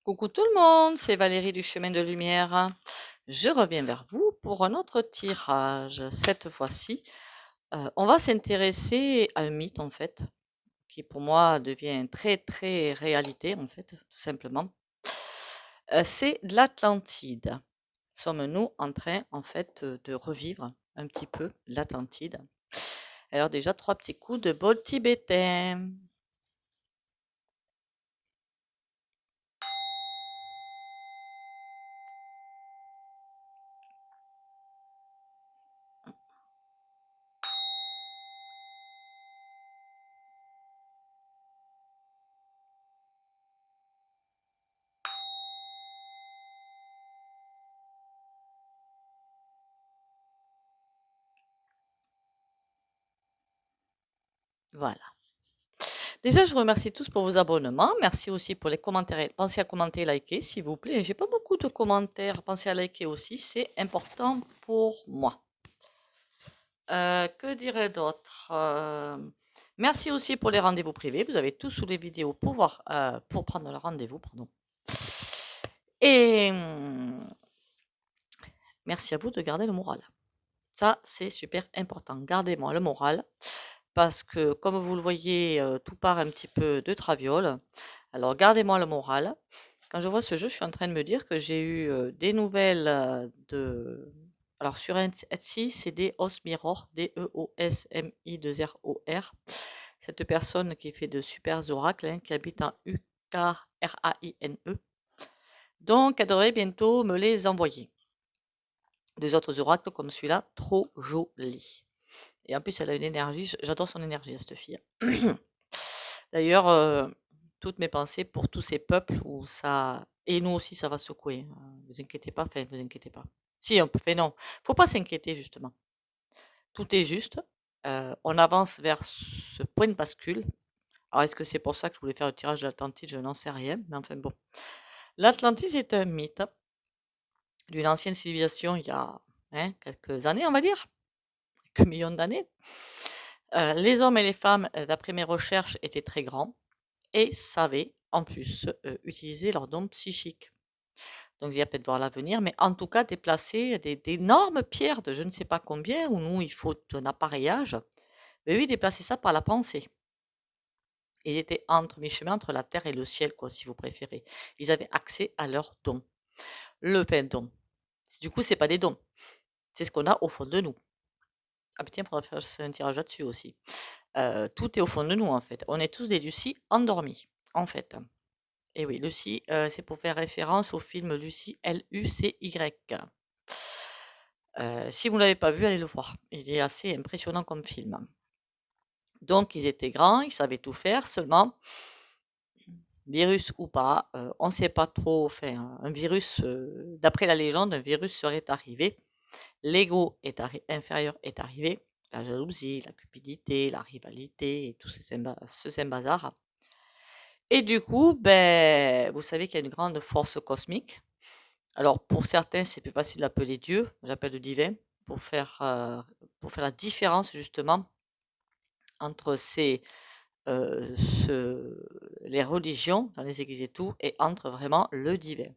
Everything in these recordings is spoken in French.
Coucou tout le monde, c'est Valérie du Chemin de Lumière. Je reviens vers vous pour un autre tirage. Cette fois-ci, on va s'intéresser à un mythe en fait, qui pour moi devient très très réalité en fait, tout simplement. C'est l'Atlantide. Sommes-nous en train en fait de revivre un petit peu l'Atlantide? Alors déjà, trois petits coups de bol tibétain. Voilà. Déjà, je vous remercie tous pour vos abonnements. Merci aussi pour les commentaires. Pensez à commenter et liker, s'il vous plaît. J'ai pas beaucoup de commentaires. Pensez à liker aussi. C'est important pour moi. Que dirais d'autre? Merci aussi pour les rendez-vous privés. Vous avez tout sous les vidéos pour prendre le rendez-vous, pardon. Et merci à vous de garder le moral. Ça, c'est super important. Gardez-moi le moral parce que, comme vous le voyez, tout part un petit peu de traviole. Alors, gardez-moi le moral. Quand je vois ce jeu, je suis en train de me dire que j'ai eu des nouvelles de... Alors, sur Etsy, c'est des Osmiror, Deosmi2ROR. Cette personne qui fait de super oracles, hein, qui habite en Ukraine. Donc, elle devrait bientôt me les envoyer. Des autres oracles comme celui-là, trop joli. Et en plus, elle a une énergie, j'adore son énergie à cette fille. D'ailleurs, toutes mes pensées pour tous ces peuples où ça... Et nous aussi, ça va secouer. Vous inquiétez pas, enfin, vous inquiétez pas. Si, on peut, fait non. Faut pas s'inquiéter, justement. Tout est juste. On avance vers ce point de bascule. Alors, est-ce que c'est pour ça que je voulais faire le tirage de l'Atlantide? Je n'en sais rien, mais enfin bon. L'Atlantide est un mythe d'une ancienne civilisation il y a quelques années, on va dire, quelques millions d'années. Les hommes et les femmes, d'après mes recherches, étaient très grands et savaient, en plus, utiliser leurs dons psychiques. Donc, il y a peut-être voir l'avenir, mais en tout cas, déplacer d'énormes pierres de je ne sais pas combien, où nous, il faut un appareillage. Mais oui, déplacer ça par la pensée. Ils étaient entre mi-chemin entre la terre et le ciel, quoi, si vous préférez. Ils avaient accès à leurs dons. Don. Du coup, c'est pas des dons. C'est ce qu'on a au fond de nous. Ah, tiens, il faudra faire un tirage là-dessus aussi. Tout est au fond de nous, en fait. On est tous des Lucie endormis, en fait. Et oui, Lucie, c'est pour faire référence au film Lucie, Lucy. Si vous ne l'avez pas vu, allez le voir. Il est assez impressionnant comme film. Donc, ils étaient grands, ils savaient tout faire, seulement, virus ou pas, on ne sait pas trop. Enfin, un virus, d'après la légende, un virus serait arrivé. L'ego inférieur est arrivé. La jalousie, la cupidité, la rivalité et tout ce bazar. Et du coup, ben, vous savez qu'il y a une grande force cosmique. Alors, pour certains, c'est plus facile d'appeler Dieu, j'appelle le divin, pour faire, la différence justement entre les religions dans les églises et tout, et entre vraiment le divin.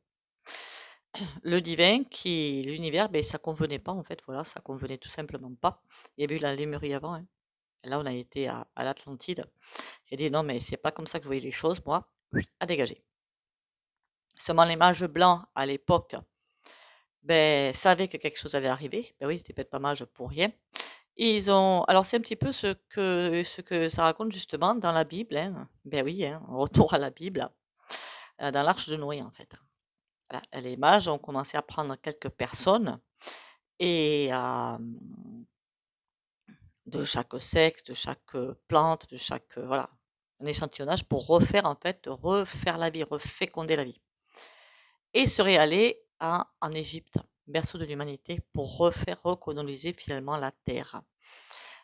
Le divin l'univers, ben, ça convenait pas en fait, voilà, ça convenait tout simplement pas. Il y avait eu la Lémurie avant, hein. Et là, on a été à l'Atlantide. J'ai dit non, mais c'est pas comme ça que je voyais les choses, moi, à dégager. Seulement les mages blancs à l'époque, ben, savaient que quelque chose allait arriver. Ben oui, c'était peut-être pas mage pour rien. Alors c'est un petit peu ce que ça raconte justement dans la Bible, hein. Ben oui, hein, retour à la Bible, dans l'arche de Noé en fait. Voilà, les mages ont commencé à prendre quelques personnes et de chaque sexe, de chaque plante, de chaque voilà, un échantillonnage pour refaire la vie, reféconder la vie. Et serait allé en Égypte, berceau de l'humanité, pour recoloniser finalement la terre.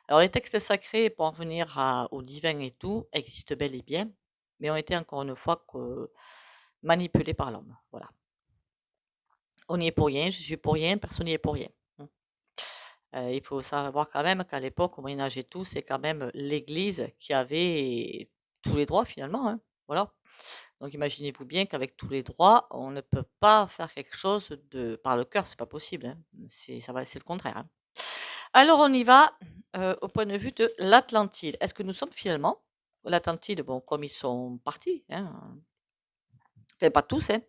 Alors les textes sacrés, pour en venir au divin et tout, existent bel et bien, mais ont été encore une fois manipulés par l'homme. Voilà. On n'y est pour rien, je suis pour rien, personne n'y est pour rien. Il faut savoir quand même qu'à l'époque, au Moyen-Âge et tout, c'est quand même l'Église qui avait tous les droits finalement, hein. Voilà. Donc imaginez-vous bien qu'avec tous les droits, on ne peut pas faire quelque chose par le cœur, c'est pas possible, hein. C'est le contraire, hein. Alors on y va au point de vue de l'Atlantide. Est-ce que nous sommes finalement l'Atlantide, bon, comme ils sont partis, hein, enfin pas tous, hein,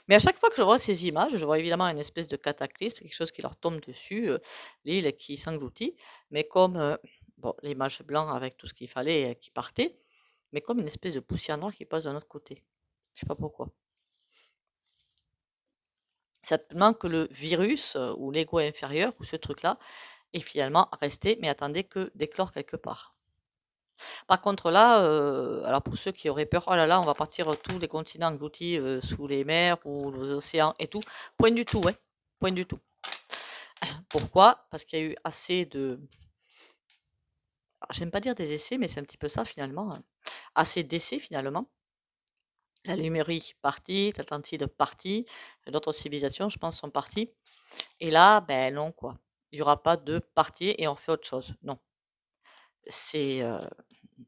mais à chaque fois que je vois ces images, je vois évidemment une espèce de cataclysme, quelque chose qui leur tombe dessus, l'île qui s'engloutit, mais comme bon, l'image blanche avec tout ce qu'il fallait qui partait, mais comme une espèce de poussière noire qui passe d'un autre côté. Je sais pas pourquoi. Certainement que le virus ou l'ego inférieur ou ce truc-là est finalement resté, mais attendez que d'éclore quelque part. Par contre là, alors pour ceux qui auraient peur, oh là là, on va partir tous les continents engloutis sous les mers ou les océans et tout, point du tout, ouais, point du tout. Pourquoi? Parce qu'il y a eu assez de, j'aime pas dire des essais, mais c'est un petit peu ça finalement, hein. Assez d'essais finalement. La Lumérie partie, l'Atlantide partie, d'autres civilisations, je pense, sont parties. Et là, ben non, quoi. Il n'y aura pas de partie et on fait autre chose. Non. C'est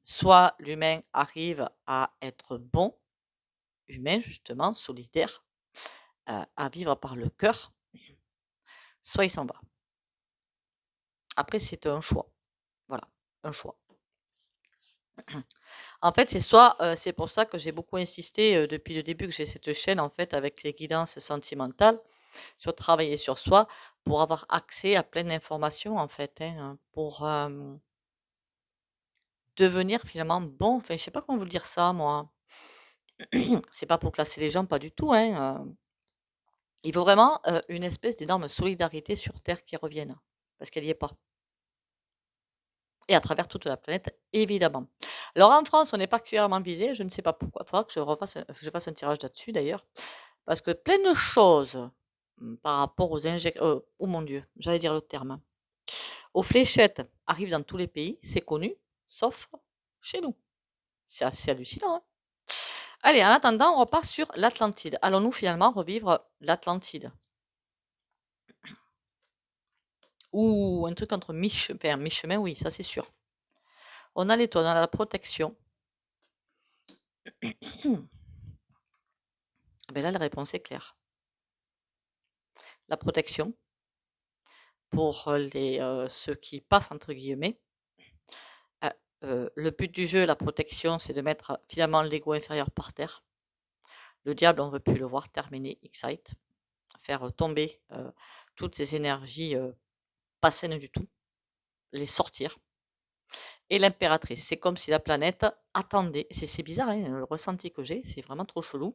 soit l'humain arrive à être bon, humain justement, solidaire, à vivre par le cœur, soit il s'en va. Après, c'est un choix. Voilà, un choix. En fait, c'est pour ça que j'ai beaucoup insisté depuis le début que j'ai cette chaîne en fait avec les guidances sentimentales sur travailler sur soi pour avoir accès à plein d'informations en fait, hein, pour devenir finalement bon. Enfin, je sais pas comment vous dire ça, moi. C'est pas pour classer les gens, pas du tout, hein. Il faut vraiment une espèce d'énorme solidarité sur Terre qui revienne, parce qu'elle n'y est pas. Et à travers toute la planète, évidemment. Alors en France, on est particulièrement visé, je ne sais pas pourquoi. Il faudra que je fasse un tirage là-dessus d'ailleurs, parce que plein de choses par rapport aux injections. Oh mon Dieu, j'allais dire le terme. Aux fléchettes arrivent dans tous les pays, c'est connu, sauf chez nous. C'est assez hallucinant, hein. Allez, en attendant, on repart sur l'Atlantide. Allons-nous finalement revivre l'Atlantide? Ou un truc entre mi-chemin, oui, ça c'est sûr. On a l'étoile, on a la protection. Ben là, la réponse est claire. La protection, pour ceux qui passent, entre guillemets. Le but du jeu, la protection, c'est de mettre finalement l'ego inférieur par terre. Le diable, on ne veut plus le voir, terminer, excite. Faire tomber toutes ces énergies pas saines du tout. Les sortir. Et l'impératrice, c'est comme si la planète attendait, c'est bizarre, hein, le ressenti que j'ai, c'est vraiment trop chelou.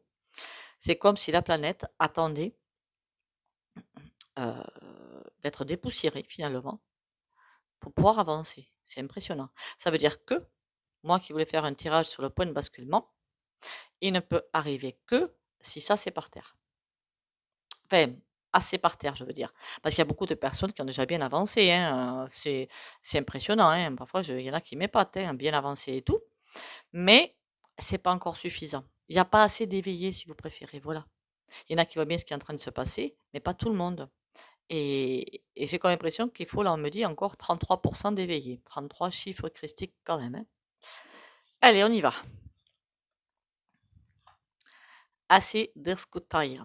C'est comme si la planète attendait d'être dépoussiérée finalement pour pouvoir avancer. C'est impressionnant. Ça veut dire que moi qui voulais faire un tirage sur le point de basculement, il ne peut arriver que si ça c'est par terre. Enfin, assez par terre, je veux dire. Parce qu'il y a beaucoup de personnes qui ont déjà bien avancé, hein, c'est impressionnant, hein. Parfois, il y en a qui m'épatent, hein, bien avancé et tout. Mais c'est pas encore suffisant. Il n'y a pas assez d'éveillés, si vous préférez, voilà. Il y en a qui voient bien ce qui est en train de se passer, mais pas tout le monde. Et j'ai comme l'impression qu'il faut, là, on me dit encore 33% d'éveillés. 33 chiffres christiques quand même, hein. Allez, on y va. Assez d'escoutaille.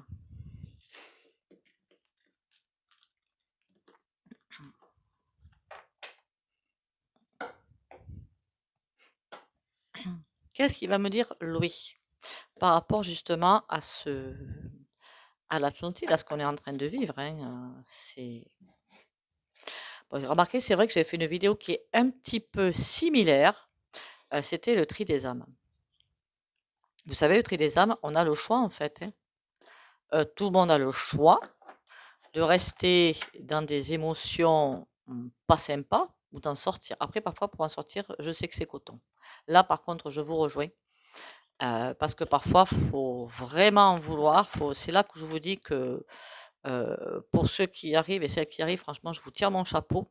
Qu'est-ce qu'il va me dire Louis par rapport justement à l'Atlantide, à ce qu'on est en train de vivre, hein, bon, j'ai remarqué, c'est vrai que j'ai fait une vidéo qui est un petit peu similaire. C'était le tri des âmes. Vous savez, le tri des âmes, on a le choix en fait, hein. Tout le monde a le choix de rester dans des émotions pas sympas ou d'en sortir. Après, parfois, pour en sortir, je sais que c'est coton. Là, par contre, je vous rejoins. Parce que parfois, faut vraiment en vouloir. C'est là que je vous dis que pour ceux qui arrivent et celles qui arrivent, franchement, je vous tire mon chapeau.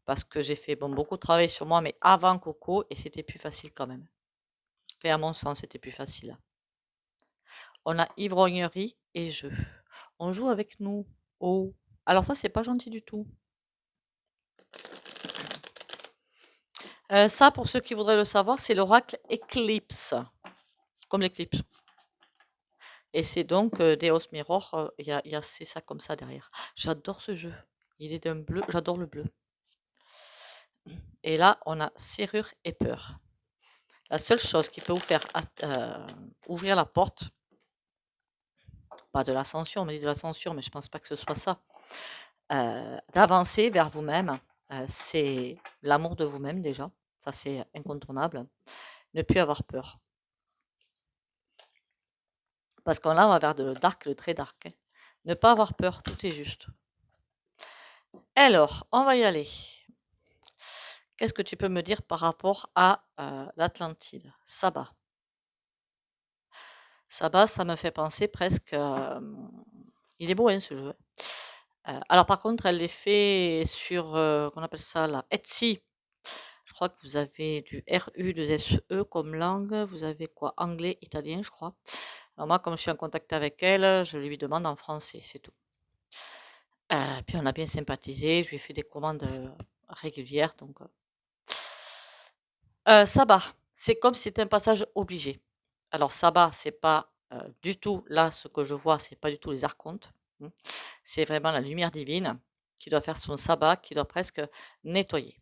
Parce que j'ai fait beaucoup de travail sur moi, mais avant Coco, et c'était plus facile quand même. Enfin, à mon sens, c'était plus facile. On a ivrognerie et jeu. On joue avec nous. Oh. Alors ça, c'est pas gentil du tout. Ça, pour ceux qui voudraient le savoir, c'est l'oracle Éclipse. comme l'éclipse. Et c'est donc Deos Mirror, c'est ça comme ça derrière. J'adore ce jeu. Il est d'un bleu, j'adore le bleu. Et là, on a serrure et peur. La seule chose qui peut vous faire ouvrir la porte, pas de l'ascension, on me dit de l'ascension, mais je pense pas que ce soit ça, d'avancer vers vous-même, c'est l'amour de vous-même déjà. Ça, c'est incontournable. Ne plus avoir peur. Parce qu'on là, on va vers le dark, le très dark. Hein. Ne pas avoir peur, tout est juste. Alors, on va y aller. Qu'est-ce que tu peux me dire par rapport à l'Atlantide? Saba. Saba, ça me fait penser presque... il est beau, hein, ce jeu. Alors, par contre, elle est fait sur, qu'on appelle ça, là, Etsy. Je crois que vous avez du RU2SE comme langue. Vous avez quoi? Anglais, italien, je crois. Alors moi, comme je suis en contact avec elle, je lui demande en français, c'est tout. Puis on a bien sympathisé. Je lui ai fait des commandes régulières. Donc, Saba, c'est comme si c'était un passage obligé. Alors, Saba, c'est pas du tout, là, ce que je vois, c'est pas du tout les archontes. C'est vraiment la lumière divine qui doit faire son sabbat, qui doit presque nettoyer.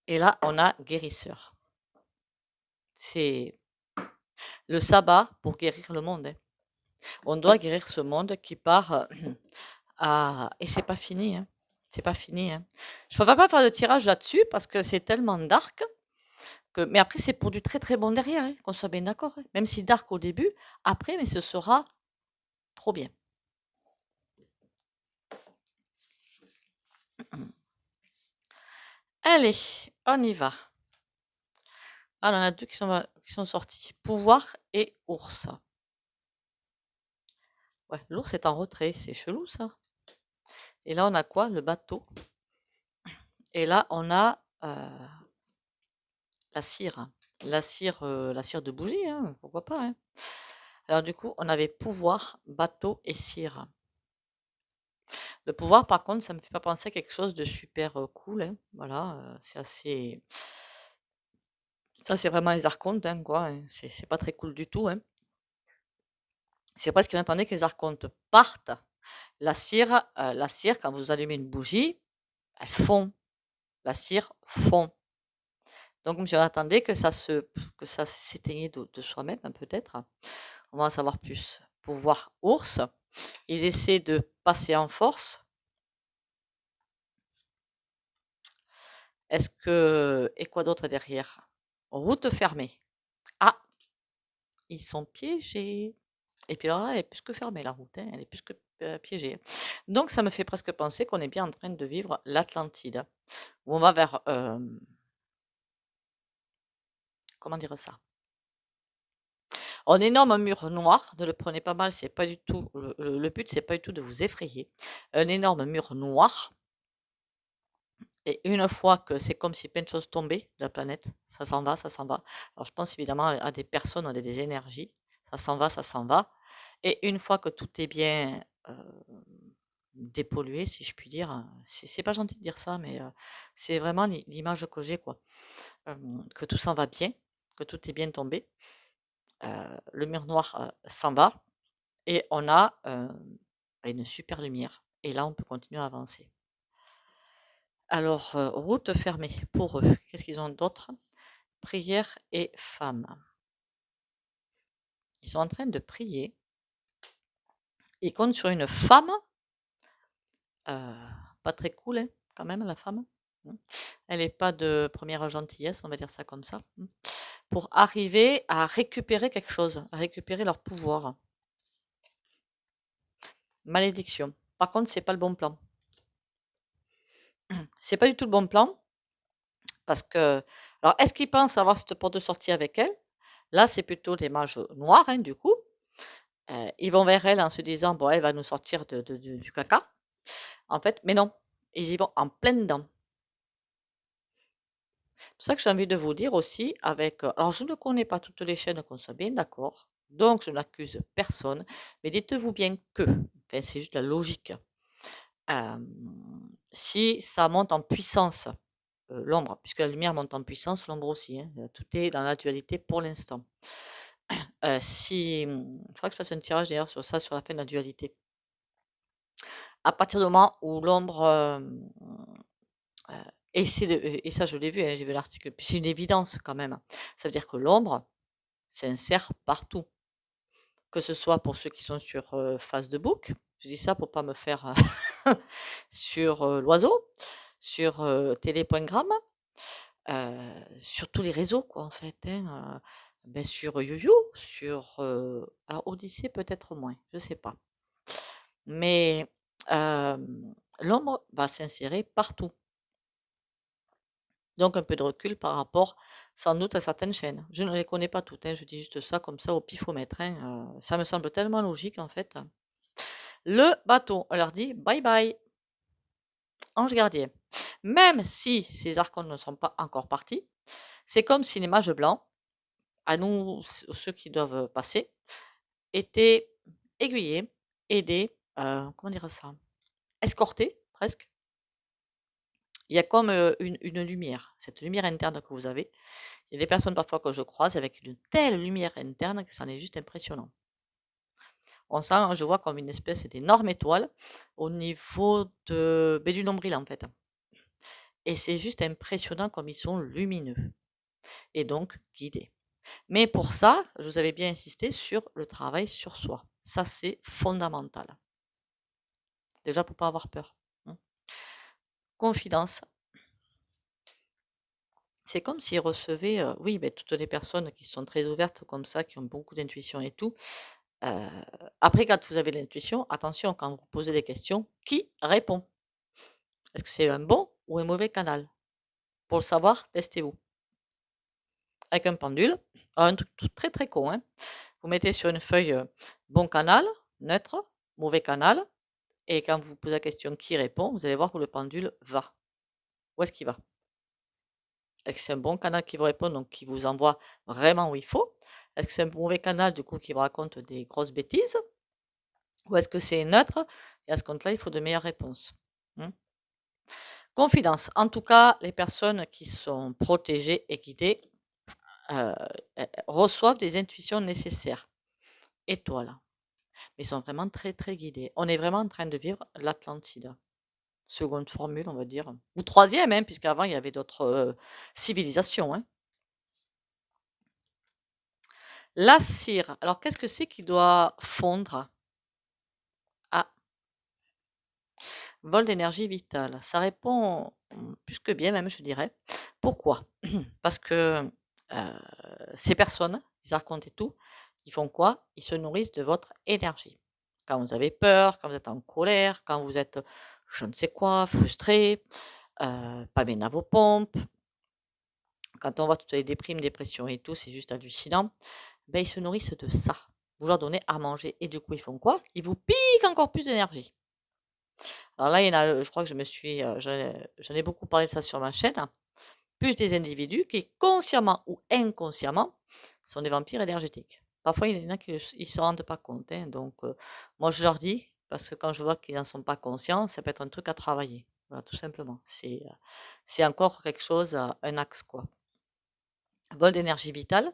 Et là, on a guérisseur. C'est le sabbat pour guérir le monde. Hein. On doit guérir ce monde qui part à... Et c'est pas fini. Hein. C'est pas fini. Hein. Je ne préfère pas faire de tirage là-dessus parce que c'est tellement dark. Mais après, c'est pour du très très bon derrière, hein, qu'on soit bien d'accord. Hein. Même si dark au début, après, mais ce sera trop bien. Allez, on y va. Ah, on en a deux qui sont sortis. Pouvoir et ours. Ouais, l'ours est en retrait, c'est chelou ça. Et là, on a quoi? Le bateau. Et là, on a la cire. La cire de bougie, hein, pourquoi pas. Hein. Alors du coup, on avait pouvoir, bateau et cire. Le pouvoir, par contre, ça me fait pas penser à quelque chose de super cool. Hein. Voilà, c'est assez... Ça, c'est vraiment les archontes, hein, quoi. Hein. C'est pas très cool du tout. Hein. C'est presque inattendu que les archontes partent. La cire, quand vous allumez une bougie, elle fond. La cire fond. Donc, je m'attendais que ça s'éteignait de soi-même, hein, peut-être. On va en savoir plus. Pouvoir ours. Ils essaient de passer en force. Est-ce que... Et quoi d'autre derrière? Route fermée. Ah, ils sont piégés. Et puis alors là, elle est plus que fermée, la route. Hein, elle est plus que piégée. Donc, ça me fait presque penser qu'on est bien en train de vivre l'Atlantide. Où on va vers... comment dire ça? Un énorme mur noir, ne le prenez pas mal, c'est pas du tout... Le but, c'est pas du tout de vous effrayer. Un énorme mur noir. Et une fois que c'est comme si plein de choses tombaient de la planète, ça s'en va, ça s'en va. Alors je pense évidemment à des personnes, à des énergies, ça s'en va, ça s'en va. Et une fois que tout est bien dépollué, si je puis dire, c'est pas gentil de dire ça, mais c'est vraiment l'image que j'ai, quoi. Que tout s'en va bien, que tout est bien tombé. Le mur noir s'en va et on a une super lumière. Et là, on peut continuer à avancer. Alors, route fermée pour eux. Qu'est-ce qu'ils ont d'autre? Prière et femmes. Ils sont en train de prier. Ils comptent sur une femme. Pas très cool, hein, quand même, la femme. Elle n'est pas de première gentillesse, on va dire ça comme ça. Pour arriver à récupérer quelque chose, à récupérer leur pouvoir. Malédiction. Par contre, c'est pas le bon plan. C'est pas du tout le bon plan. Parce que, alors, est-ce qu'ils pensent avoir cette porte de sortie avec elle? Là, c'est plutôt des mages noirs, hein, du coup. Ils vont vers elle en se disant, bon, elle va nous sortir du caca. En fait, mais non, ils y vont en pleine dedans. C'est pour ça que j'ai envie de vous dire aussi, alors je ne connais pas toutes les chaînes, qu'on soit bien d'accord, donc je n'accuse personne, mais dites-vous bien que, enfin, c'est juste la logique, si ça monte en puissance, l'ombre, puisque la lumière monte en puissance, l'ombre aussi, hein, tout est dans la dualité pour l'instant. Il faudra que je fasse un tirage d'ailleurs sur ça, sur la fin de la dualité. À partir du moment où l'ombre, et ça je l'ai vu, hein, j'ai vu l'article, puis c'est une évidence quand même. Ça veut dire que l'ombre s'insère partout, que ce soit pour ceux qui sont sur Facebook, je dis ça pour pas me faire sur l'oiseau, sur télé.gram, sur tous les réseaux quoi en fait, hein, sur YoYo, sur alors Odyssée peut-être moins, je sais pas. Mais l'ombre va s'insérer partout. Donc un peu de recul par rapport sans doute à certaines chaînes. Je ne les connais pas toutes, hein, je dis juste ça comme ça au pifomètre, hein, ça me semble tellement logique en fait. Le bateau, on leur dit bye bye, ange gardien. Même si ces archontes ne sont pas encore partis, c'est comme si les mages blancs, à nous, ceux qui doivent passer, étaient aiguillés, aidés, comment dire ça, escortés presque. Il y a comme une lumière, cette lumière interne que vous avez. Il y a des personnes parfois que je croise avec une telle lumière interne que ça en est juste impressionnant. On sent, je vois comme une espèce d'énorme étoile au niveau du nombril en fait. Et c'est juste impressionnant comme ils sont lumineux et donc guidés. Mais pour ça, je vous avais bien insisté sur le travail sur soi. Ça, c'est fondamental. Déjà pour pas avoir peur. Confidence. C'est comme s'ils recevaient, oui, toutes les personnes qui sont très ouvertes comme ça, qui ont beaucoup d'intuition et tout. Après, quand vous avez l'intuition, attention, quand vous posez des questions, qui répond? Est-ce que c'est un bon ou un mauvais canal? Pour le savoir, testez-vous. Avec un pendule, un truc très très con, hein. Vous mettez sur une feuille bon canal, neutre, mauvais canal, et quand vous posez la question qui répond, vous allez voir où le pendule va. Où est-ce qu'il va? Est-ce que c'est un bon canal qui vous répond, donc qui vous envoie vraiment où il faut? Est-ce que c'est un mauvais canal, du coup, qui vous raconte des grosses bêtises? Ou est-ce que c'est neutre? Et à ce compte-là, il faut de meilleures réponses. Confidence. En tout cas, les personnes qui sont protégées et guidées reçoivent des intuitions nécessaires. Étoiles. Mais ils sont vraiment très, très guidés. On est vraiment en train de vivre l'Atlantide. Seconde formule, on va dire. Ou troisième, hein, puisqu'avant, il y avait d'autres civilisations. Hein. La cire. Alors, qu'est-ce que c'est qui doit fondre? Ah. Vol d'énergie vitale. Ça répond plus que bien, même, je dirais. Pourquoi? Parce que ces personnes, les archontes et tout, ils font quoi? Ils se nourrissent de votre énergie. Quand vous avez peur, quand vous êtes en colère, quand vous êtes, je ne sais quoi, frustré, pas bien à vos pompes, quand on voit toutes les déprimes, dépressions et tout, c'est juste hallucinant. Ben, ils se nourrissent de ça. Vous leur donnez à manger et du coup, ils font quoi? Ils vous piquent encore plus d'énergie. Alors là, il y en a, je crois que j'en ai beaucoup parlé de ça sur ma chaîne. Plus des individus qui, consciemment ou inconsciemment, sont des vampires énergétiques. Parfois, il y en a qui ne se rendent pas compte. Hein, donc, moi, je leur dis, parce que quand je vois qu'ils n'en sont pas conscients, ça peut être un truc à travailler. Voilà, tout simplement. C'est encore quelque chose, un axe, quoi. Vol d'énergie vitale,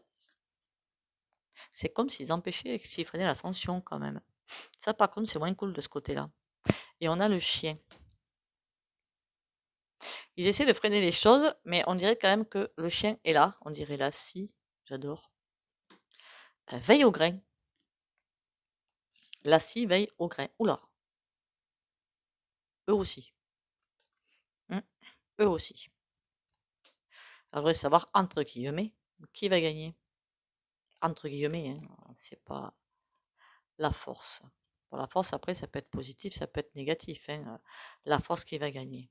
c'est comme s'ils empêchaient, s'ils freinaient l'ascension quand même. Ça, par contre, c'est moins cool de ce côté-là. Et on a le chien. Ils essaient de freiner les choses, mais on dirait quand même que le chien est là. On dirait là, si, j'adore. Veille au grain. La scie veille au grain. Oula. Eux aussi. Eux aussi. Alors, je voudrais savoir, entre guillemets, qui va gagner? Entre guillemets, hein, c'est pas la force. Pour la force, après, ça peut être positif, ça peut être négatif. Hein, la force qui va gagner.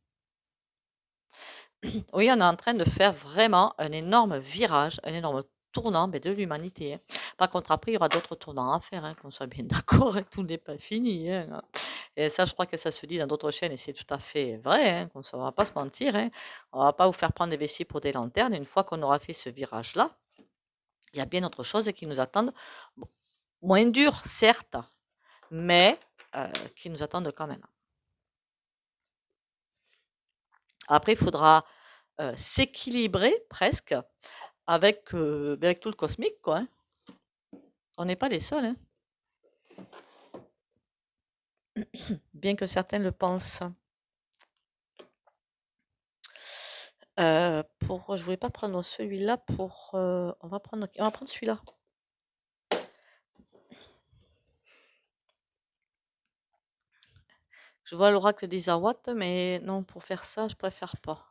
Oui, on est en train de faire vraiment un énorme virage, un énorme tournant de l'humanité. Hein. Par contre, après, il y aura d'autres tournants à faire, hein, qu'on soit bien d'accord, hein, tout n'est pas fini. Hein. Et ça, je crois que ça se dit dans d'autres chaînes et c'est tout à fait vrai, hein, qu'on ne va pas se mentir. Hein. On ne va pas vous faire prendre des vessies pour des lanternes. Une fois qu'on aura fait ce virage-là, il y a bien autre chose qui nous attendent. Bon, moins dur, certes, mais qui nous attendent quand même. Après, il faudra s'équilibrer presque avec, avec tout le cosmique, quoi. Hein. On n'est pas les seuls, hein. Bien que certains le pensent. Je voulais pas prendre celui-là pour. On va prendre celui-là. Je vois l'oracle d'Isawat, mais non, pour faire ça, je préfère pas.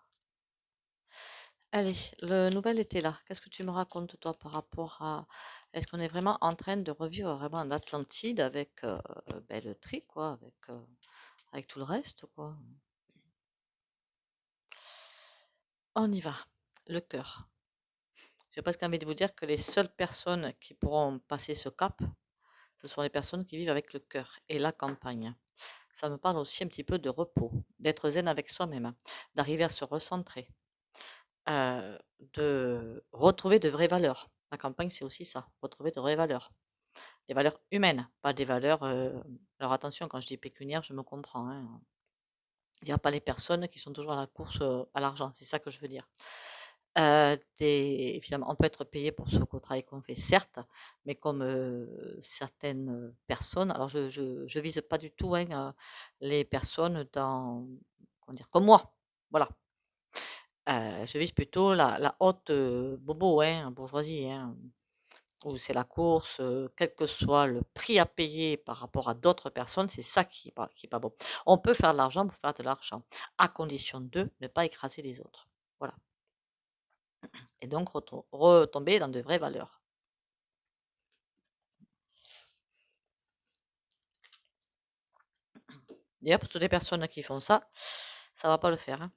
Allez, le nouvel était là. Qu'est-ce que tu me racontes, toi, par rapport à... Est-ce qu'on est vraiment en train de revivre vraiment l'Atlantide avec le tri, quoi, avec tout le reste, quoi. On y va. Le cœur. J'ai presque envie de vous dire que les seules personnes qui pourront passer ce cap, ce sont les personnes qui vivent avec le cœur et la campagne. Ça me parle aussi un petit peu de repos, d'être zen avec soi-même, d'arriver à se recentrer, de retrouver de vraies valeurs. La campagne, c'est aussi ça, retrouver de vraies valeurs. Des valeurs humaines, pas des valeurs... alors attention, quand je dis pécuniaire, je me comprends. Hein. Il n'y a pas les personnes qui sont toujours à la course à l'argent, c'est ça que je veux dire. Évidemment, on peut être payé pour ce travail qu'on fait, certes, mais comme certaines personnes, alors je vise pas du tout hein, les personnes comment dire, comme moi, voilà. Je vise plutôt la haute bobo, hein, bourgeoisie, hein, où c'est la course, quel que soit le prix à payer par rapport à d'autres personnes, c'est ça qui est pas bon. On peut faire de l'argent pour faire de l'argent, à condition de ne pas écraser les autres. Voilà. Et donc retomber dans de vraies valeurs. D'ailleurs, pour toutes les personnes qui font ça, ça va pas le faire. Hein.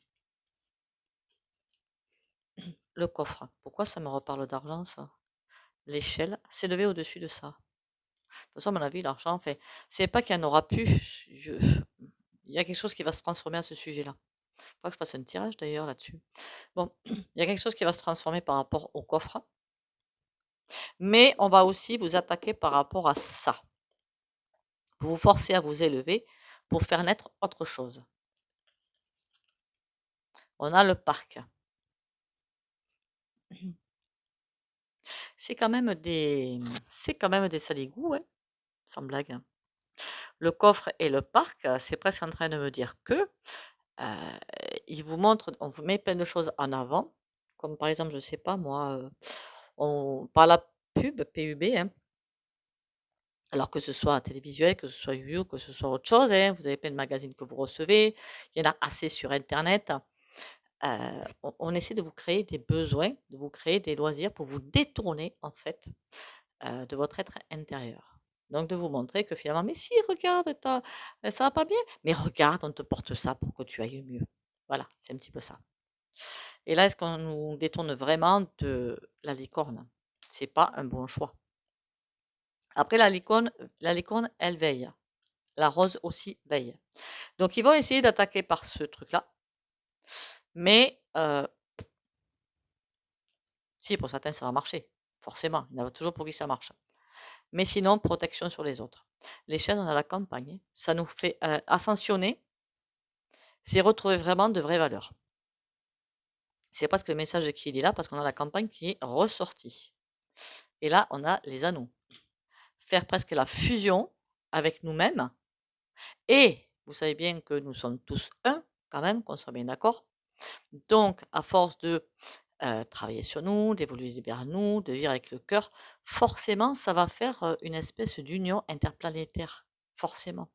Le coffre. Pourquoi ça me reparle d'argent, ça? L'échelle s'est levée au-dessus de ça. De toute façon, à mon avis, l'argent, fait, c'est pas qu'il n'y en aura plus. Il y a quelque chose qui va se transformer à ce sujet-là. Il faut que je fasse un tirage d'ailleurs là-dessus. Bon, il y a quelque chose qui va se transformer par rapport au coffre. Mais on va aussi vous attaquer par rapport à ça. Pour vous forcer à vous élever pour faire naître autre chose. On a le parc. C'est quand même des saligots, hein, sans blague. Le coffre et le parc, c'est presque en train de me dire que il vous montre, on vous met plein de choses en avant, comme par exemple, je sais pas moi, par la PUB, hein, alors que ce soit télévisuel, que ce soit You, que ce soit autre chose, hein, vous avez plein de magazines que vous recevez, il y en a assez sur internet. On essaie de vous créer des besoins, de vous créer des loisirs pour vous détourner en fait de votre être intérieur. Donc de vous montrer que finalement, mais si, regarde, ça va pas bien, mais regarde, on te porte ça pour que tu ailles mieux. Voilà, c'est un petit peu ça. Et là, est-ce qu'on nous détourne vraiment de la licorne? C'est pas un bon choix. Après, la licorne, elle veille. La rose aussi veille. Donc, ils vont essayer d'attaquer par ce truc-là. Mais, si, pour certains, ça va marcher. Forcément, il y en a toujours pour qui ça marche. Mais sinon, protection sur les autres. Les chaînes, on a la campagne. Ça nous fait ascensionner. C'est retrouver vraiment de vraies valeurs. C'est parce que le message qui est là, parce qu'on a la campagne qui est ressortie. Et là, on a les anneaux. Faire presque la fusion avec nous-mêmes. Et vous savez bien que nous sommes tous un, quand même, qu'on soit bien d'accord. Donc, à force de travailler sur nous, d'évoluer vers nous, de vivre avec le cœur, forcément, ça va faire une espèce d'union interplanétaire. Forcément.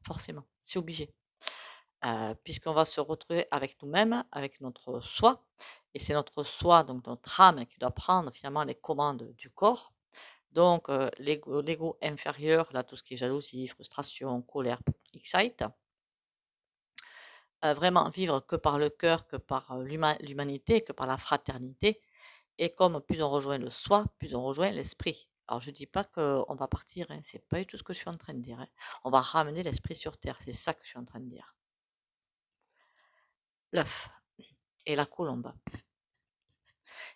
Forcément. C'est obligé. Puisqu'on va se retrouver avec nous-mêmes, avec notre soi. Et c'est notre soi, donc notre âme, qui doit prendre finalement les commandes du corps. Donc, l'ego inférieur, là, tout ce qui est jalousie, frustration, colère, excite. Vraiment vivre que par le cœur, que par l'humanité, que par la fraternité. Et comme plus on rejoint le soi, plus on rejoint l'esprit. Alors, je ne dis pas qu'on va partir, hein, c'est pas du tout ce que je suis en train de dire. Hein. On va ramener l'esprit sur terre, c'est ça que je suis en train de dire. L'œuf et la colombe.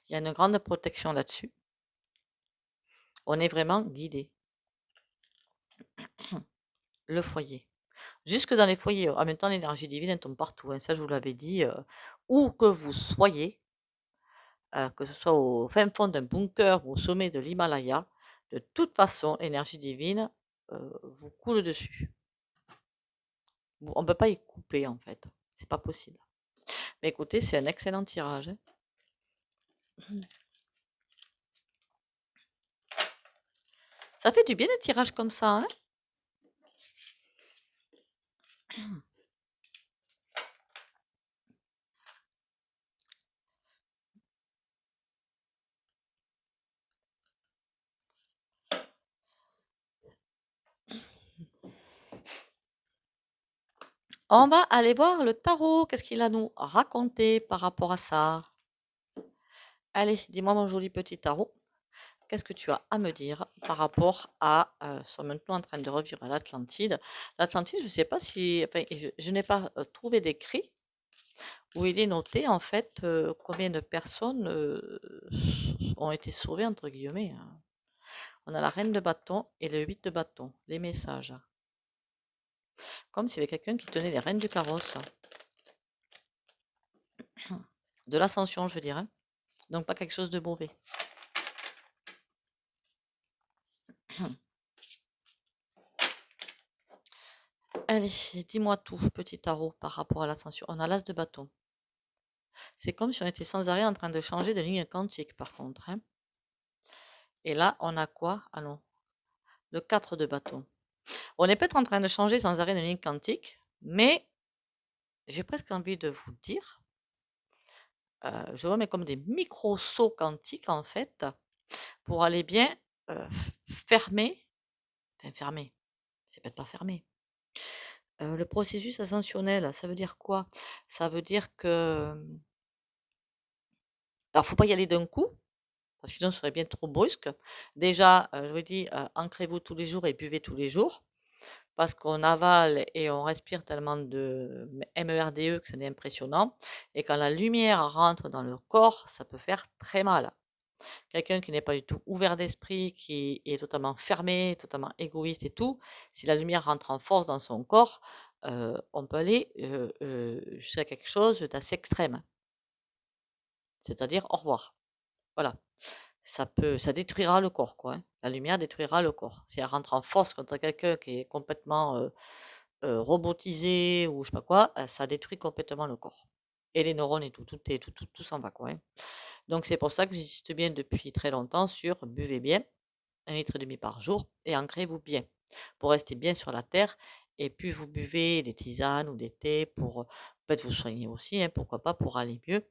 Il y a une grande protection là-dessus. On est vraiment guidé. Le foyer. Jusque dans les foyers. En même temps, l'énergie divine, elle tombe partout, hein. Ça, je vous l'avais dit. Où que vous soyez, que ce soit au fin fond d'un bunker ou au sommet de l'Himalaya, de toute façon, l'énergie divine vous coule dessus. On ne peut pas y couper, en fait. C'est pas possible. Mais écoutez, c'est un excellent tirage, hein. Ça fait du bien des tirages comme ça, hein. On va aller voir le tarot. Qu'est-ce qu'il a à nous raconter par rapport à ça? Allez, dis-moi mon joli petit tarot. Qu'est-ce que tu as à me dire par rapport à sont maintenant en train de revivre l'Atlantide. L'Atlantide, je ne sais pas si, enfin, je n'ai pas trouvé d'écrit où il est noté en fait combien de personnes ont été sauvées entre guillemets, hein. On a la reine de bâton et le 8 de bâton, les messages. Comme s'il y avait quelqu'un qui tenait les rênes du carrosse. De l'ascension, je veux dire, hein. Donc pas quelque chose de mauvais. Allez, dis-moi tout, petit tarot, par rapport à l'ascension. On a l'as de bâton. C'est comme si on était sans arrêt en train de changer de ligne quantique, par contre, hein. Et là, on a quoi? Ah non, le 4 de bâton. On est peut-être en train de changer sans arrêt de ligne quantique, mais j'ai presque envie de vous dire, je vois mais comme des micro-sauts quantiques, en fait, pour aller bien fermer, enfin fermer, c'est peut-être pas fermé. Le processus ascensionnel, ça veut dire quoi? Ça veut dire que... Alors, faut pas y aller d'un coup, parce que sinon ce serait bien trop brusque. Déjà, je vous dis, ancrez-vous tous les jours et buvez tous les jours, parce qu'on avale et on respire tellement de MERDE que c'est impressionnant. Et quand la lumière rentre dans le corps, ça peut faire très mal. Quelqu'un qui n'est pas du tout ouvert d'esprit, qui est totalement fermé, totalement égoïste et tout, si la lumière rentre en force dans son corps, on peut aller jusqu'à quelque chose d'assez extrême. C'est-à-dire au revoir. Voilà. Ça détruira le corps, quoi, hein. La lumière détruira le corps. Si elle rentre en force contre quelqu'un qui est complètement robotisé ou je sais pas quoi, ça détruit complètement le corps. Et les neurones et tout, tout s'en va, quoi, hein. Donc c'est pour ça que j'insiste bien depuis très longtemps sur buvez bien, 1,5 litre par jour, et ancrez-vous bien, pour rester bien sur la terre. Et puis vous buvez des tisanes ou des thés pour peut-être vous soigner aussi, hein, pourquoi pas, pour aller mieux.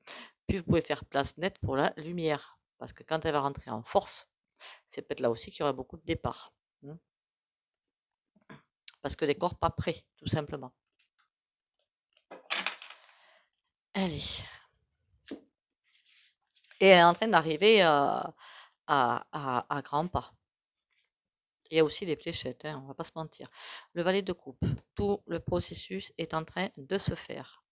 Puis vous pouvez faire place nette pour la lumière, parce que quand elle va rentrer en force, c'est peut-être là aussi qu'il y aura beaucoup de départs, hein. Parce que les corps pas prêts, tout simplement. Allez. Et elle est en train d'arriver à grands pas. Il y a aussi les fléchettes, hein, on va pas se mentir. Le valet de coupe, tout le processus est en train de se faire.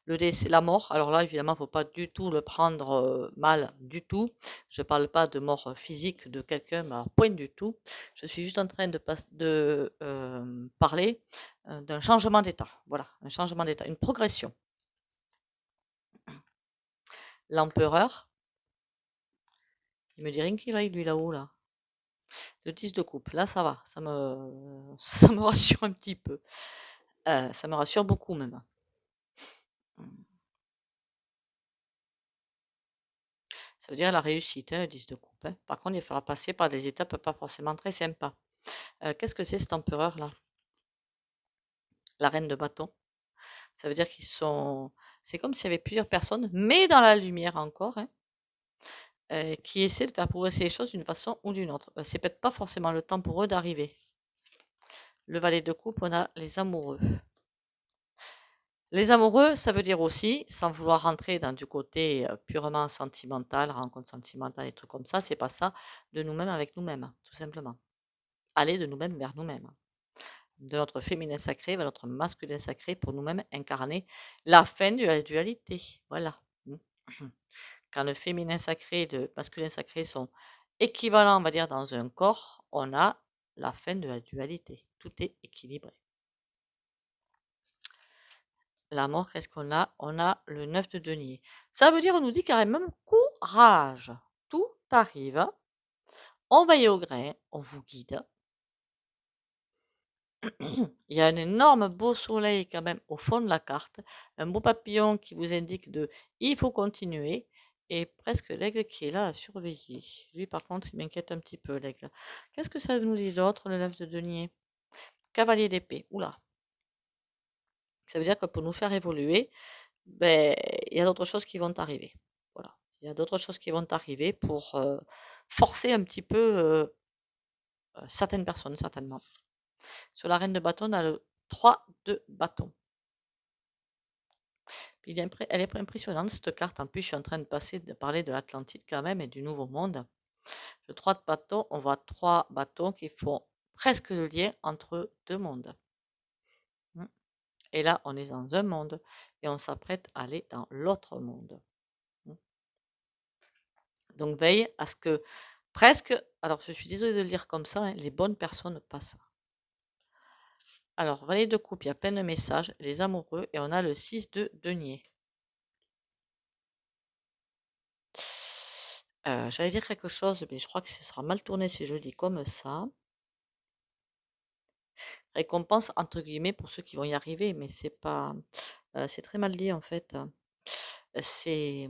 Le décès, la mort, alors là, évidemment, il ne faut pas du tout le prendre mal du tout. Je ne parle pas de mort physique de quelqu'un, mais point du tout. Je suis juste en train de parler d'un changement d'état. Voilà, un changement d'état, une progression. L'empereur, il me dit rien qui vaille, lui, là-haut, là. Le 10 de coupe, là, ça va, ça me rassure un petit peu. Ça me rassure beaucoup, même. Ça veut dire la réussite, hein, le 10 de coupe, hein. Par contre, il faudra passer par des étapes pas forcément très sympas. Qu'est-ce que c'est cet empereur-là? La reine de bâton. Ça veut dire qu'ils sont... C'est comme s'il y avait plusieurs personnes, mais dans la lumière encore, hein, qui essaient de faire progresser les choses d'une façon ou d'une autre. C'est peut-être pas forcément le temps pour eux d'arriver. Le valet de coupe, on a les amoureux. Les amoureux, ça veut dire aussi, sans vouloir rentrer dans du côté purement sentimental, rencontre sentimentale et trucs comme ça, c'est pas ça, de nous-mêmes avec nous-mêmes, tout simplement. Aller de nous-mêmes vers nous-mêmes. De notre féminin sacré vers notre masculin sacré pour nous-mêmes incarner la fin de la dualité. Voilà. Quand le féminin sacré et le masculin sacré sont équivalents, on va dire, dans un corps, on a la fin de la dualité, tout est équilibré. La mort, qu'est-ce qu'on a? On a le 9 de denier. Ça veut dire, on nous dit carrément courage. Tout arrive. On veille au grain, on vous guide. Il y a un énorme beau soleil quand même au fond de la carte. Un beau papillon qui vous indique il faut continuer. Et presque l'aigle qui est là à surveiller. Lui, par contre, il m'inquiète un petit peu, l'aigle. Qu'est-ce que ça nous dit d'autre, le 9 de denier? Cavalier d'épée. Oula. Ça veut dire que pour nous faire évoluer, ben, il y a d'autres choses qui vont arriver. Voilà. Il y a d'autres choses qui vont arriver pour forcer un petit peu certaines personnes, certainement. Sur la reine de bâton, on a le 3 de bâton. Elle est impressionnante, cette carte. En plus, je suis en train de parler de l'Atlantide quand même et du Nouveau Monde. Le 3 de bâton, on voit 3 bâtons qui font presque le lien entre deux mondes. Et là, on est dans un monde et on s'apprête à aller dans l'autre monde. Donc, veille à ce que presque, alors je suis désolée de le dire comme ça, hein, les bonnes personnes passent. Alors, valet de coupe, il y a plein de messages, les amoureux, et on a le 6 de denier. J'allais dire quelque chose, mais je crois que ce sera mal tourné si je le dis comme ça. Récompense entre guillemets pour ceux qui vont y arriver, mais c'est pas, c'est très mal dit en fait. C'est,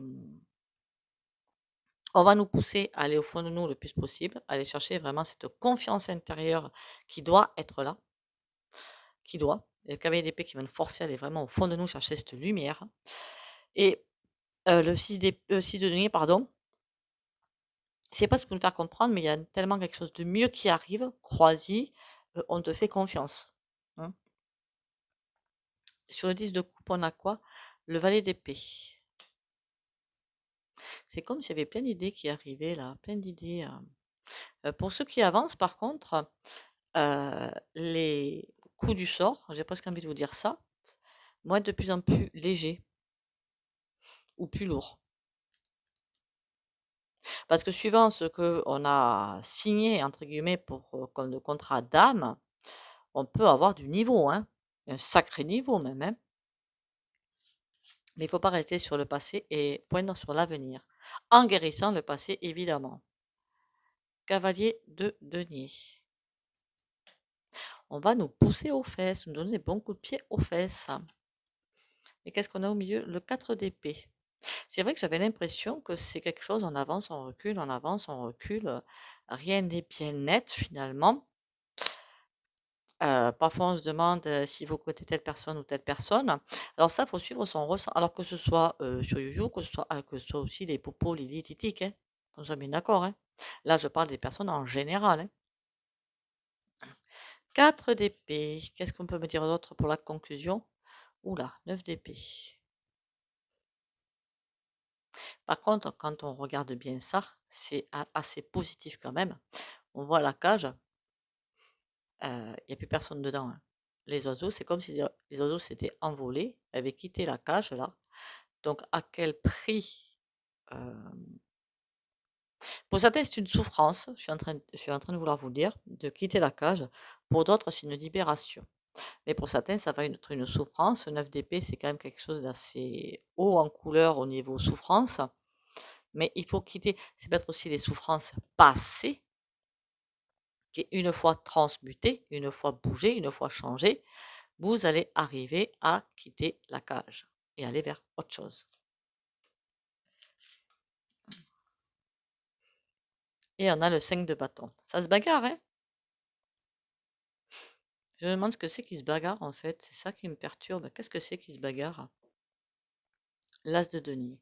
on va nous pousser à aller au fond de nous le plus possible, aller chercher vraiment cette confiance intérieure qui doit être là, qui doit. Le cavalier d'épée qui va nous forcer à aller vraiment au fond de nous chercher cette lumière. Et le 6 de denier, pardon. C'est pas ce pour nous faire comprendre, mais il y a tellement quelque chose de mieux qui arrive. Crois-y, on te fait confiance. Hein. Sur le 10 de coupe, on a quoi? Le valet d'épée. C'est comme s'il y avait plein d'idées qui arrivaient là, plein d'idées. Pour ceux qui avancent, par contre, les coups du sort, j'ai presque envie de vous dire ça, vont être de plus en plus légers ou plus lourds. Parce que suivant ce qu'on a signé, entre guillemets, comme le contrat d'âme, on peut avoir du niveau, hein, un sacré niveau même. Hein. Mais il ne faut pas rester sur le passé et poindre sur l'avenir, en guérissant le passé, évidemment. Cavalier de denier. On va nous pousser aux fesses, nous donner des bons coups de pied aux fesses. Et qu'est-ce qu'on a au milieu? Le 4 d'épée. C'est vrai que j'avais l'impression que c'est quelque chose, on avance, on recule, on avance, on recule. Rien n'est bien net finalement. Parfois, on se demande s'il faut côté telle personne ou telle personne. Alors ça, il faut suivre son ressenti. Alors que ce soit sur YouYou, que ce soit aussi des popos lilititiques, hein, qu'on soit bien d'accord. Hein. Là, je parle des personnes en général. Hein. 4 d'épée. Qu'est-ce qu'on peut me dire d'autre pour la conclusion? Oula, 9 d'épée. Par contre, quand on regarde bien ça, c'est assez positif quand même. On voit la cage, il n'y a plus personne dedans. Hein. Les oiseaux, c'est comme si les oiseaux s'étaient envolés, avaient quitté la cage là. Donc, à quel prix Pour certains, c'est une souffrance, je suis en train de vouloir vous dire, de quitter la cage. Pour d'autres, c'est une libération. Mais pour certains, ça va être une souffrance. 9 d'épée, c'est quand même quelque chose d'assez haut en couleur au niveau souffrance. Mais il faut quitter, c'est peut-être aussi des souffrances passées, qui une fois transmutées, une fois bougées, une fois changées, vous allez arriver à quitter la cage et aller vers autre chose. Et on a le 5 de bâton. Ça se bagarre, hein? Je me demande ce que c'est qui se bagarre, en fait. C'est ça qui me perturbe. Qu'est-ce que c'est qui se bagarre? L'as de denier.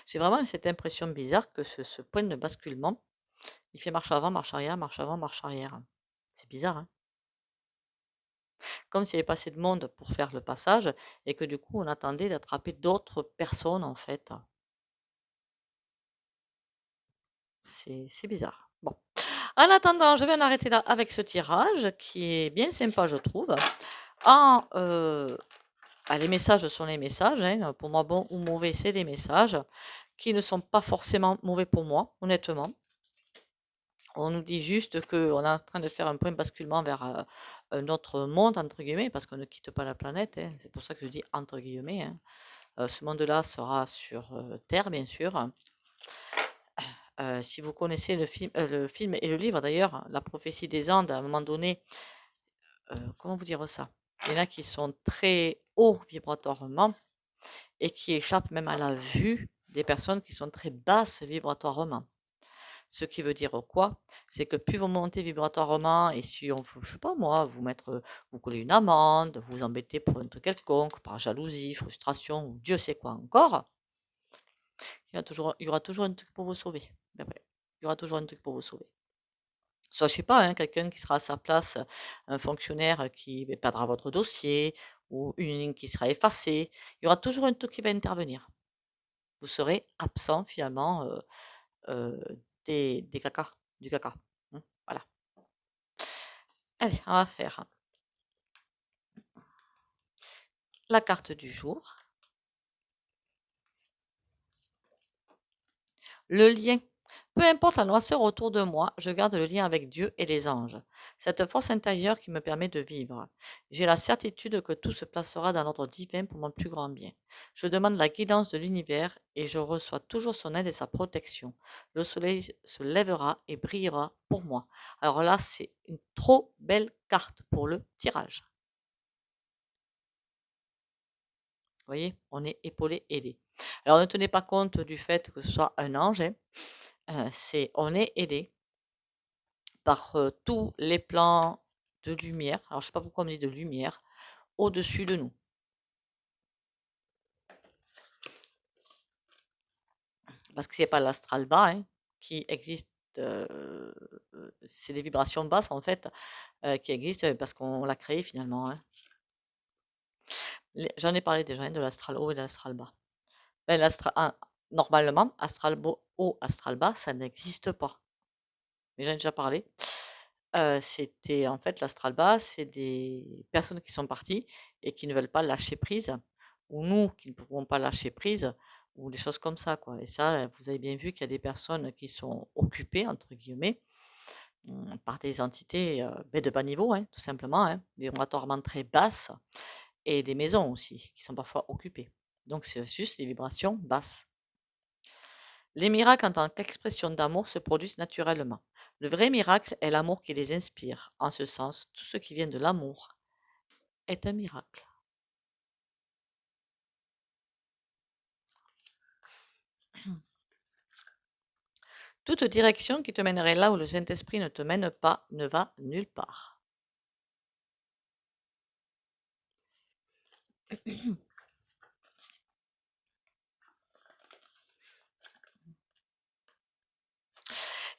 J'ai vraiment cette impression bizarre que ce point de basculement, il fait marche avant, marche arrière, marche avant, marche arrière. C'est bizarre, hein? Comme s'il y avait pas assez de monde pour faire le passage et que du coup, on attendait d'attraper d'autres personnes, en fait. C'est bizarre. Bon. En attendant, je vais en arrêter là avec ce tirage qui est bien sympa, je trouve. Les messages sont les messages. Hein. Pour moi, bon ou mauvais, c'est des messages qui ne sont pas forcément mauvais pour moi, honnêtement. On nous dit juste qu'on est en train de faire un point de basculement vers un autre monde, entre guillemets, parce qu'on ne quitte pas la planète. Hein. C'est pour ça que je dis entre guillemets. Hein. Ce monde-là sera sur Terre, bien sûr. Si vous connaissez le film et le livre d'ailleurs, La prophétie des Andes, à un moment donné, comment vous dire ça? Il y en a qui sont très hauts vibratoirement et qui échappent même à la vue des personnes qui sont très basses vibratoirement. Ce qui veut dire quoi? C'est que plus vous montez vibratoirement et si on, je sais pas moi, vous collez une amende, vous embêtez pour un truc quelconque, par jalousie, frustration ou Dieu sait quoi encore, il y aura toujours un truc pour vous sauver. Ben ouais, il y aura toujours un truc pour vous sauver. Soit, je sais pas, hein, quelqu'un qui sera à sa place, un fonctionnaire qui perdra votre dossier ou une ligne qui sera effacée. Il y aura toujours un truc qui va intervenir. Vous serez absent finalement des caca, du caca. Hein, voilà. Allez, on va faire la carte du jour. Le lien. Peu importe la noirceur autour de moi, je garde le lien avec Dieu et les anges. Cette force intérieure qui me permet de vivre. J'ai la certitude que tout se placera dans l'ordre divin pour mon plus grand bien. Je demande la guidance de l'univers et je reçois toujours son aide et sa protection. Le soleil se lèvera et brillera pour moi. Alors là, c'est une trop belle carte pour le tirage. Vous voyez, on est épaulé, aidé. Alors ne tenez pas compte du fait que ce soit un ange. Hein. On est aidé par tous les plans de lumière. Alors je sais pas pourquoi on me dit de lumière au-dessus de nous. Parce que c'est pas l'astral bas hein, qui existe. C'est des vibrations basses en fait qui existent parce qu'on l'a créé finalement. Hein. J'en ai parlé déjà hein, de l'astral haut et de l'astral bas. Ben, normalement, astral haut, astral bas, ça n'existe pas. Mais j'en ai déjà parlé. C'était en fait l'astral bas, c'est des personnes qui sont parties et qui ne veulent pas lâcher prise, ou nous qui ne pouvons pas lâcher prise, ou des choses comme ça, quoi. Et ça, vous avez bien vu qu'il y a des personnes qui sont occupées, entre guillemets, par des entités de bas niveau, hein, tout simplement, hein, vibratoirement très basses, et des maisons aussi, qui sont parfois occupées. Donc c'est juste des vibrations basses. Les miracles en tant qu'expression d'amour se produisent naturellement. Le vrai miracle est l'amour qui les inspire. En ce sens, tout ce qui vient de l'amour est un miracle. Toute direction qui te mènerait là où le Saint-Esprit ne te mène pas ne va nulle part.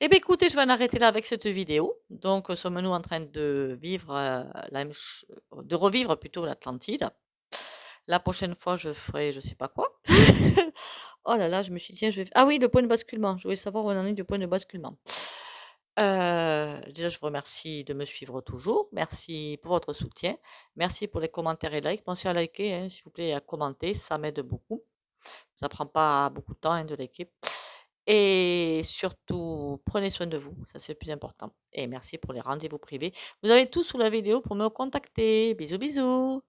Eh bien, écoutez, je vais en arrêter là avec cette vidéo. Donc, sommes-nous en train de vivre, de revivre plutôt l'Atlantide. La prochaine fois, je ferai je sais pas quoi. Oh là là, je me suis dit, tiens, ah oui, le point de basculement. Je voulais savoir où on en est du point de basculement. Déjà, je vous remercie de me suivre toujours. Merci pour votre soutien. Merci pour les commentaires et likes. Pensez à liker, hein, s'il vous plaît, et à commenter. Ça m'aide beaucoup. Ça prend pas beaucoup de temps hein, de liker. Et surtout, prenez soin de vous. Ça, c'est le plus important. Et merci pour les rendez-vous privés. Vous avez tout sous la vidéo pour me contacter. Bisous, bisous.